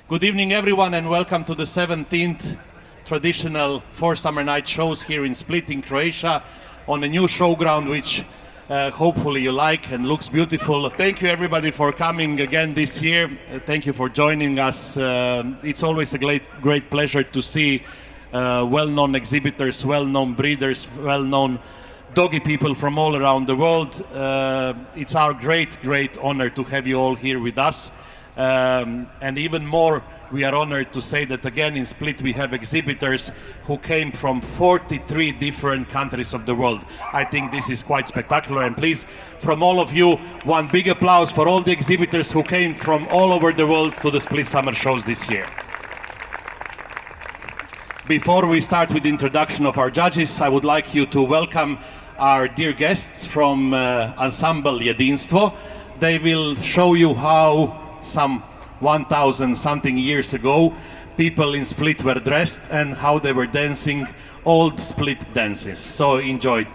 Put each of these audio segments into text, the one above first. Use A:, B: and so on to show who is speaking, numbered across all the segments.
A: Good evening, everyone, and welcome to the 17th traditional Four Summer Night shows here in Split, in Croatia, on a new showground which hopefully you like and looks beautiful. Thank you, everybody, for coming again this year. Thank you for joining us. It's always a great pleasure to see well-known exhibitors, well-known breeders, well-known doggy people from all around the world. It's our great honor to have you all here with us. And even more, we are honored to say that again in Split we have exhibitors who came from 43 different countries of the world. I think this is quite spectacular, and please, from all of you, one big applause for all the exhibitors who came from all over the world to the Split Summer Shows this year. Before we start with the introduction of our judges, I would like you to welcome our dear guests from Ensemble Jedinstvo. They will show you how some 1,000 something years ago people in Split were dressed and how they were dancing old Split dances. So enjoy.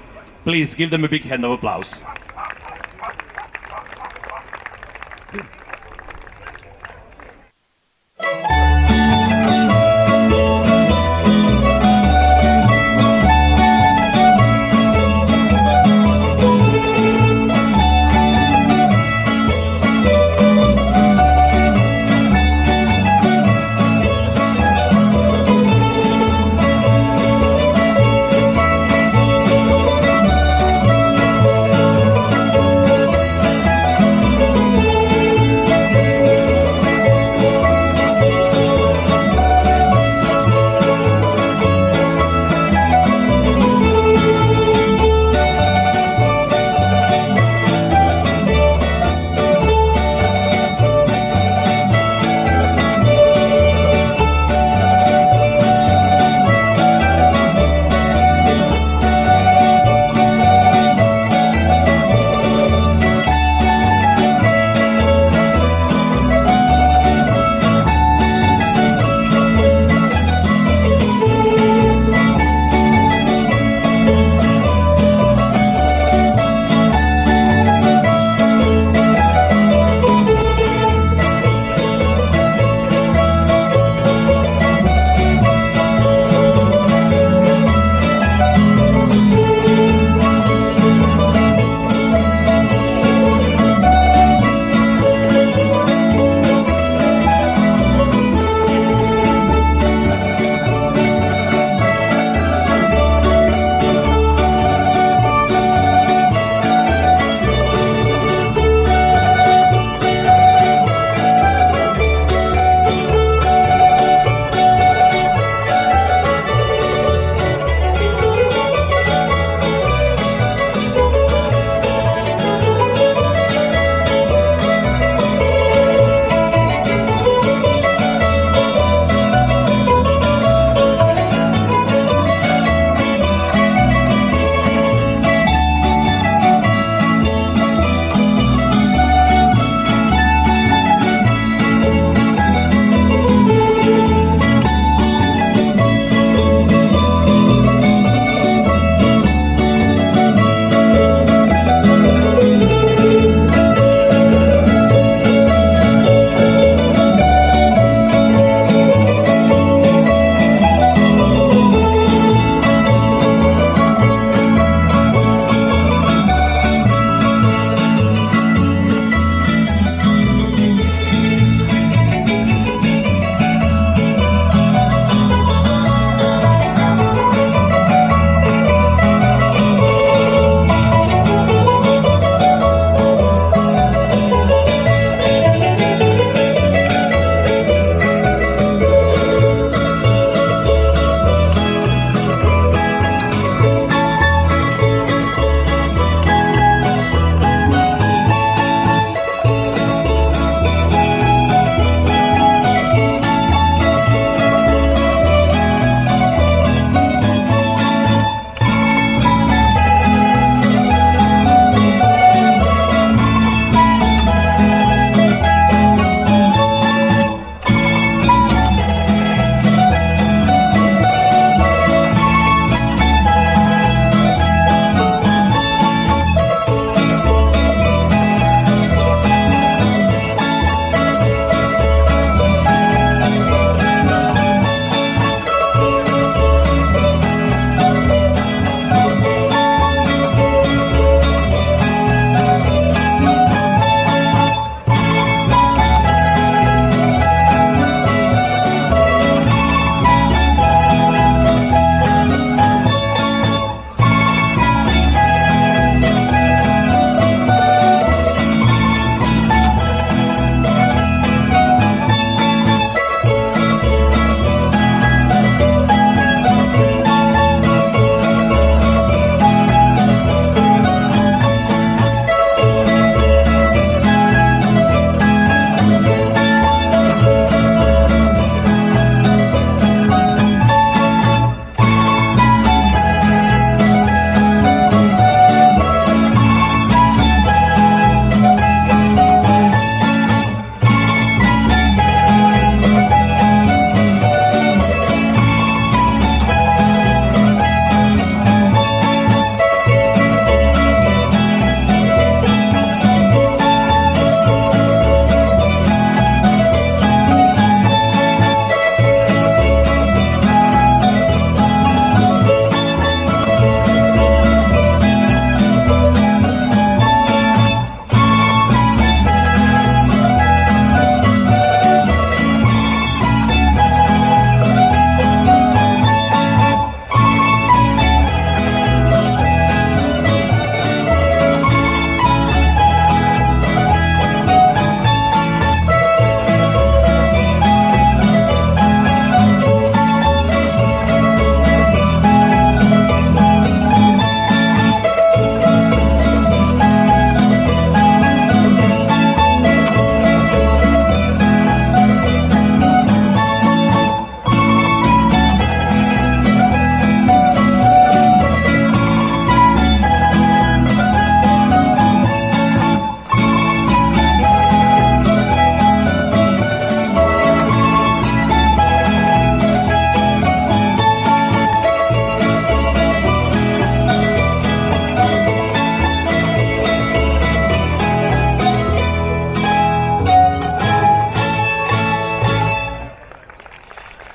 A: Please give them a big hand of applause.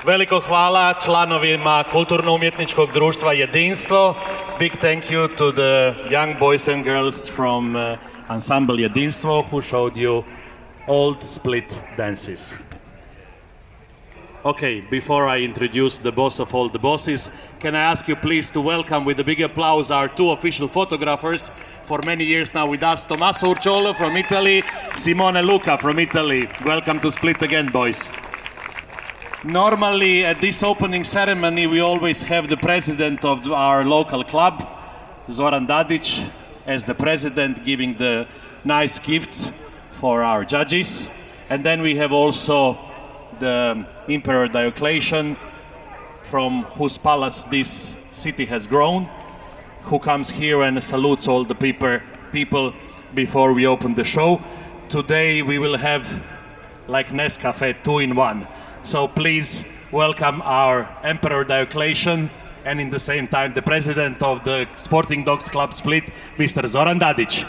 A: Veliko hvala članovima Kulturno-umjetničkog društva Jedinstvo. Big thank you to the young boys and girls from Ensemble Jedinstvo who showed you old Split dances. Okay, before I introduce the boss of all the bosses, can I ask you please to welcome with a big applause our two official photographers for many years now with us, Tommaso Urciolo from Italy, Simone Luca from Italy. Welcome to Split again, boys. Normally at this opening ceremony we always have the president of our local club, Zoran Dadic, as the president, giving the nice gifts for our judges. And then we have also the Emperor Diocletian, from whose palace this city has grown, who comes here and salutes all the people before we open the show. Today we will have like Nescafe 2-in-1. So please welcome our Emperor Diocletian and in the same time the president of the Sporting Dogs Club Split, Mr. Zoran Dadic.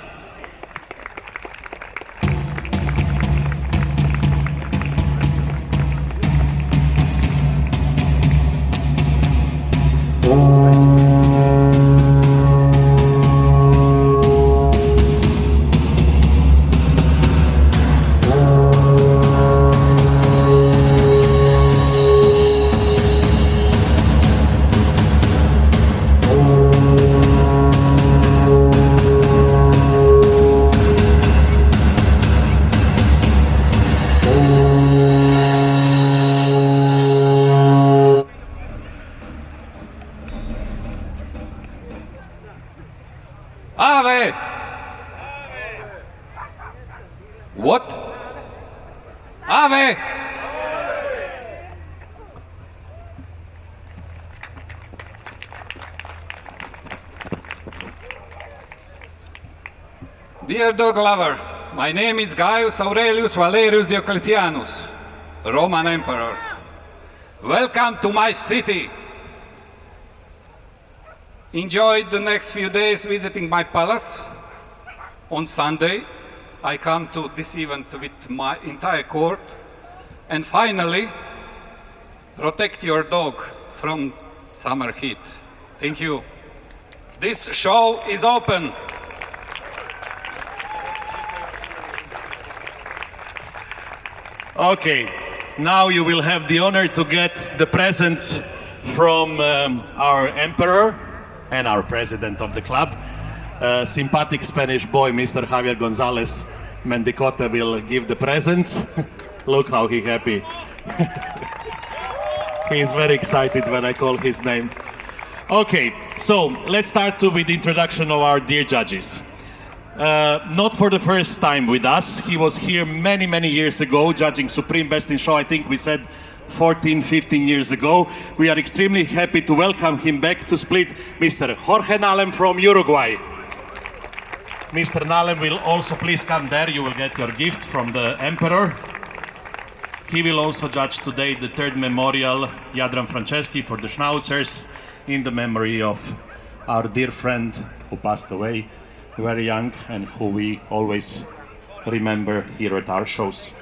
B: Ave! What? Ave! Dear dog lover, my name is Gaius Aurelius Valerius Diocletianus, Roman Emperor. Welcome to my city. Enjoy the next few days visiting my palace. On Sunday, I come to this event with my entire court. And finally, protect your dog from summer heat. Thank you. This show is open.
A: Okay, now you will have the honor to get the presents from our emperor and our president of the club. Sympathetic Spanish boy, Mr. Javier Gonzalez Mendicote, will give the presents. Look how he's happy. He is very excited when I call his name. Okay, so let's start with the introduction of our dear judges. Not for the first time with us. He was here many years ago, judging Supreme Best in Show. I think we said 14, 15 years ago. We are extremely happy to welcome him back to Split, Mr. Jorge Nalem from Uruguay. Mr. Nalem will also please come there. You will get your gift from the Emperor. He will also judge today the third memorial, Jadran Franceschi, for the Schnauzers, in the memory of our dear friend who passed away very young and who we always remember here at our shows.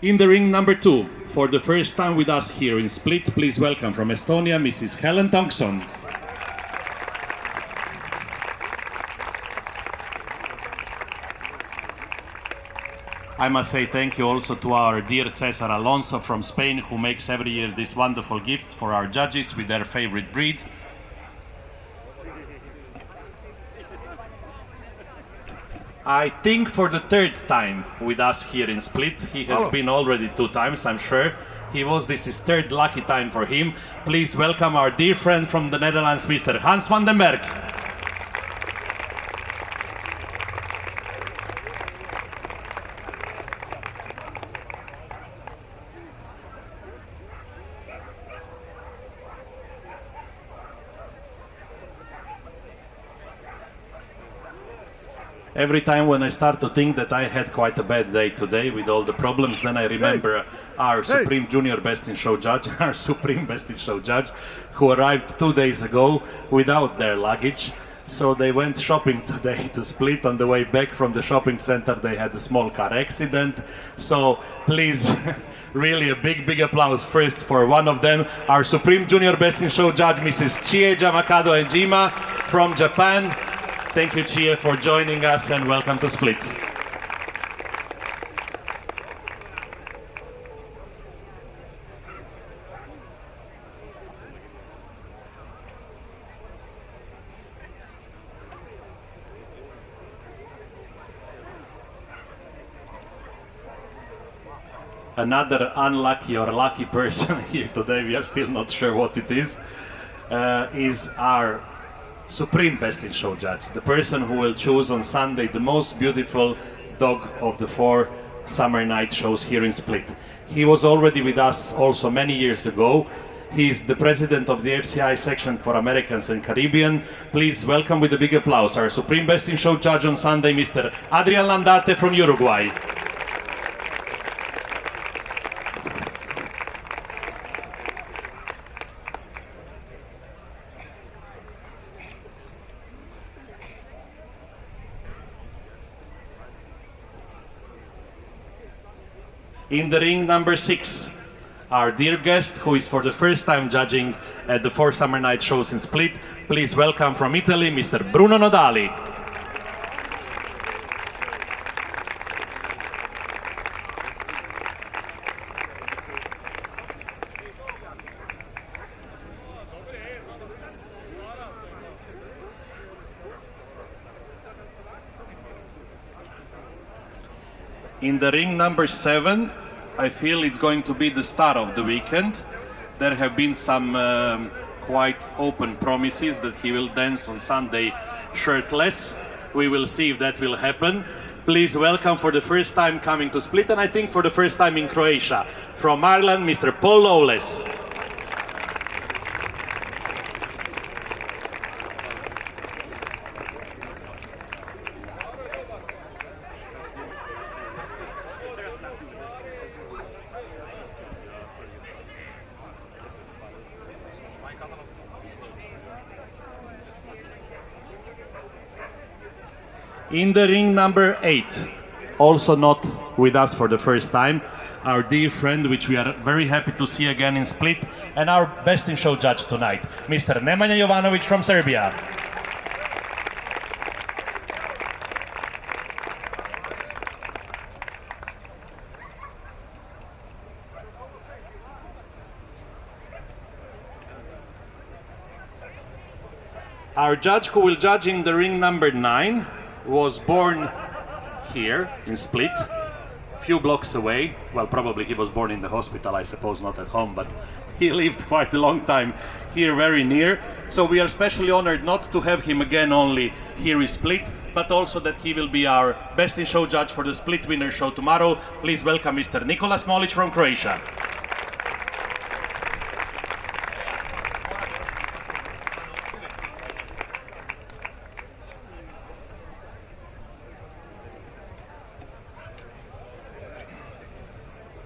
A: In the ring number 2, for the first time with us here in Split, please welcome from Estonia, Mrs. Helen Thompson. I must say thank you also to our dear Cesar Alonso from Spain, who makes every year these wonderful gifts for our judges with their favorite breed. I think for the third time with us here in Split. He has been already 2 times, I'm sure. This is third lucky time for him. Please welcome our dear friend from the Netherlands, Mr. Hans van den Berg. Every time when I start to think that I had quite a bad day today with all the problems, then I remember our Supreme Junior Best in Show judge, our Supreme Best in Show judge, who arrived 2 days ago without their luggage. So they went shopping today to Split. On the way back from the shopping center, they had a small car accident. So please, really a big applause first for one of them, our Supreme Junior Best in Show judge, Mrs. Chie Makado Ejima from Japan. Thank you, Chie, for joining us, and welcome to Split. Another unlucky or lucky person here today, we are still not sure what it is our Supreme Best in Show judge, the person who will choose on Sunday the most beautiful dog of the 4 summer night shows here in Split. He was already with us also many years ago. He is the president of the FCI section for Americans and Caribbean. Please welcome with a big applause our Supreme Best in Show judge on Sunday, Mr. Adrian Landarte from Uruguay. In the ring number 6, our dear guest, who is for the first time judging at the 4 summer night shows in Split. Please welcome from Italy, Mr. Bruno Nodali. In the ring number 7, I feel it's going to be the star of the weekend. There have been some quite open promises that he will dance on Sunday shirtless. We will see if that will happen. Please welcome for the first time coming to Split, and I think for the first time in Croatia, from Ireland, Mr. Paul Lawless. In the ring number 8, also not with us for the first time, our dear friend, which we are very happy to see again in Split, and our Best in Show judge tonight, Mr. Nemanja Jovanovic from Serbia. Our judge who will judge in the ring number 9 was born here in Split, a few blocks away. Well, probably he was born in the hospital, I suppose, not at home, but he lived quite a long time here, very near. So we are especially honored not to have him again only here in Split, but also that he will be our Best in Show judge for the Split winner show tomorrow. Please welcome Mr. Nikola Smolic from Croatia.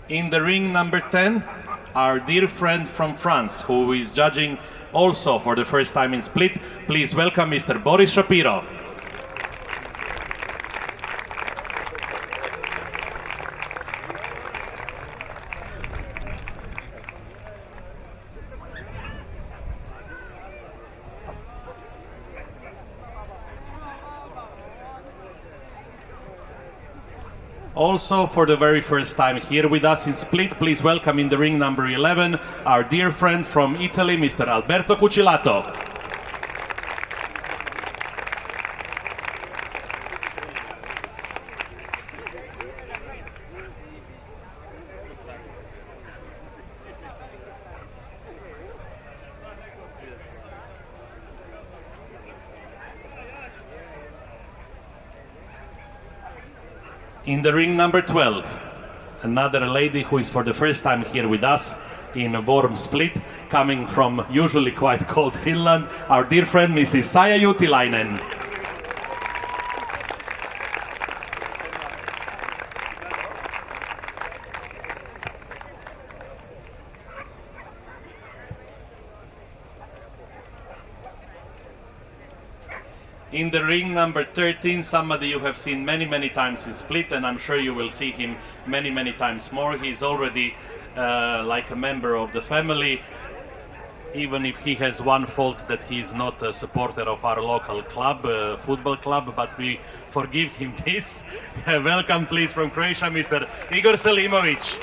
A: In the ring number 10, our dear friend from France, who is judging also for the first time in Split. Please welcome Mr. Boris Shapiro. Also, for the very first time here with us in Split, please welcome in the ring number 11, our dear friend from Italy, Mr. Alberto Cucilato. In the ring number 12, another lady who is for the first time here with us in a warm Split, coming from usually quite cold Finland, our dear friend Mrs. Saija Jutilainen. In the ring number 13, somebody you have seen many times in Split, and I'm sure you will see him many times more. He's already like a member of the family, even if he has one fault, that he's not a supporter of our local club, football club, but we forgive him this. Welcome please from Croatia, Mr. Igor Selimovic.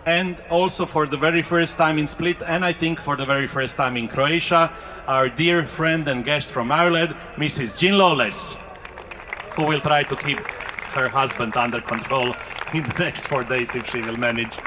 A: And also for the very first time in Split, and I think for the very first time in Croatia, our dear friend and guest from Ireland, Mrs. Jean Lawless, who will try to keep her husband under control in the next 4 days if she will manage.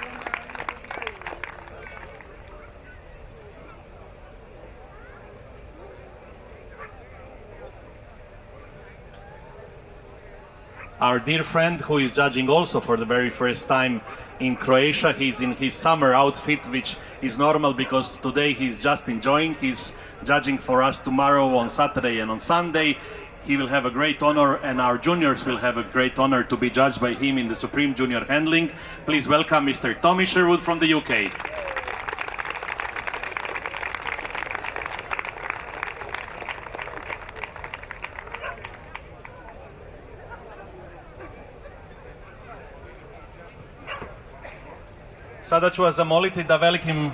A: Our dear friend who is judging also for the very first time in Croatia, he's in his summer outfit, which is normal because today he's just enjoying. He's judging for us tomorrow on Saturday and on Sunday. He will have a great honor, and our juniors will have a great honor to be judged by him in the Supreme Junior Handling. Please welcome Mr. Tommy Sherwood from the UK. Sada ću vas zamoliti da velikim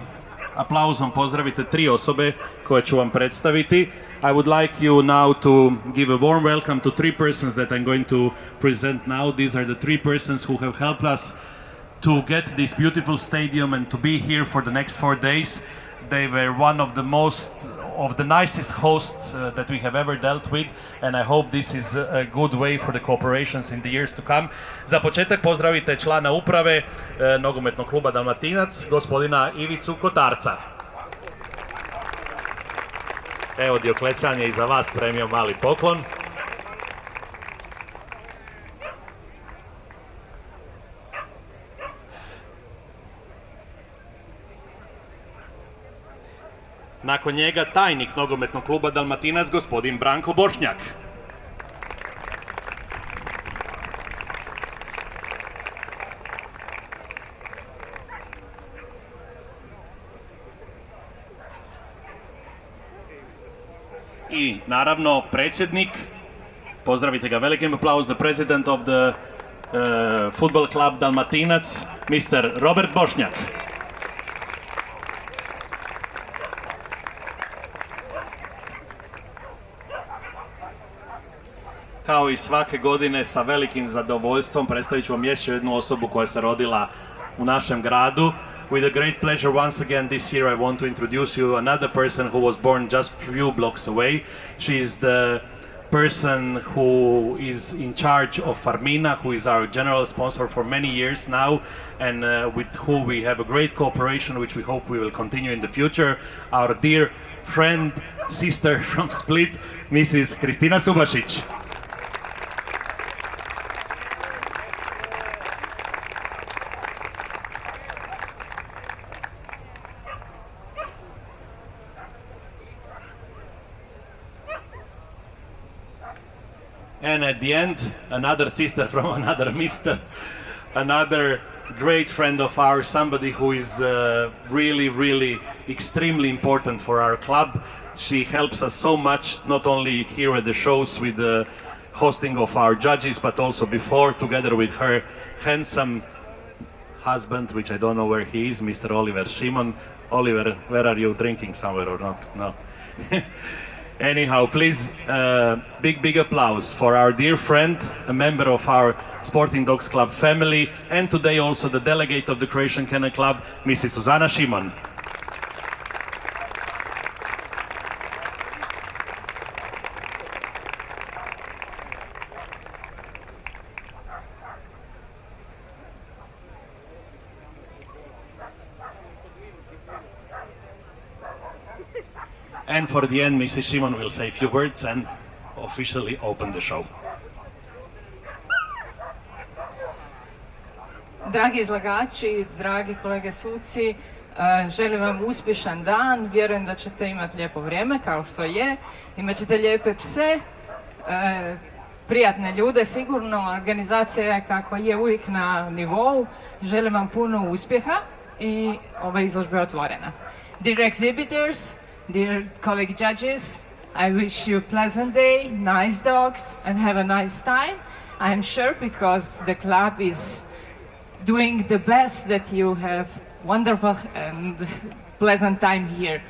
A: aplauzom pozdravite 3 osobe koje ću vam predstaviti. I would like you now to give a warm welcome to 3 persons that I'm going to present now. These are the 3 persons who have helped us to get this beautiful stadium and to be here for the next 4 days. They were one of the nicest hosts that we have ever dealt with, and I hope this is a good way for the cooperations in the years to come. Za početak pozdravite člana uprave nogometnog kluba Dalmatinac, gospodina Ivicu Kotarca. Evo, Dioklecan je i za vas spremio mali poklon. Nakon njega tajnik nogometnog kluba Dalmatinac, gospodin Branko Bošnjak. I naravno predsjednik, pozdravite ga velikim aplauz, the president of the football club Dalmatinac, Mr. Robert Bošnjak. Kao i svake godine, sa velikim zadovoljstvom predstavit ću vam još jednu osobu koja se rodila u našem gradu. With a great pleasure once again this year I want to introduce you another person who was born just few blocks away. She is the person who is in charge of Farmina, who is our general sponsor for many years now, and with whom we have a great cooperation which we hope we will continue in the future. Our dear friend, sister from Split, Mrs. Kristina Subašić. And at the end, another sister from another mister, another great friend of ours, somebody who is really extremely important for our club. She helps us so much, not only here at the shows with the hosting of our judges, but also before, together with her handsome husband, which I don't know where he is, Mr. Oliver Šimon. Oliver, where are you, drinking somewhere or not? No. Anyhow, please, big applause for our dear friend, a member of our Sporting Dogs Club family, and today also the delegate of the Croatian Kennel Club, Mrs. Suzana Šimon. And for the end, Mrs. Šimon will say a few words and officially open the show.
C: Dragi izlagači, dragi kolege suci, želim vam uspješan dan, vjerujem da ćete imati lijepo vrijeme kao što je, imat ćete lijepe pse, prijatne ljude, sigurno organizacija je kako je uvijek na nivou. Želim vam puno uspjeha i ova izložba je otvorena. Dear exhibitors, dear colleague judges, I wish you a pleasant day, nice dogs, and have a nice time. I am sure because the club is doing the best that you have wonderful and pleasant time here.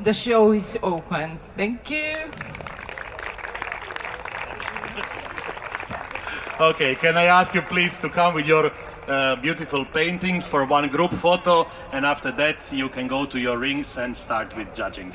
C: The show is open. Thank you.
A: Okay, can I ask you please to come with your beautiful paintings for one group photo, and after that you can go to your rings and start with judging.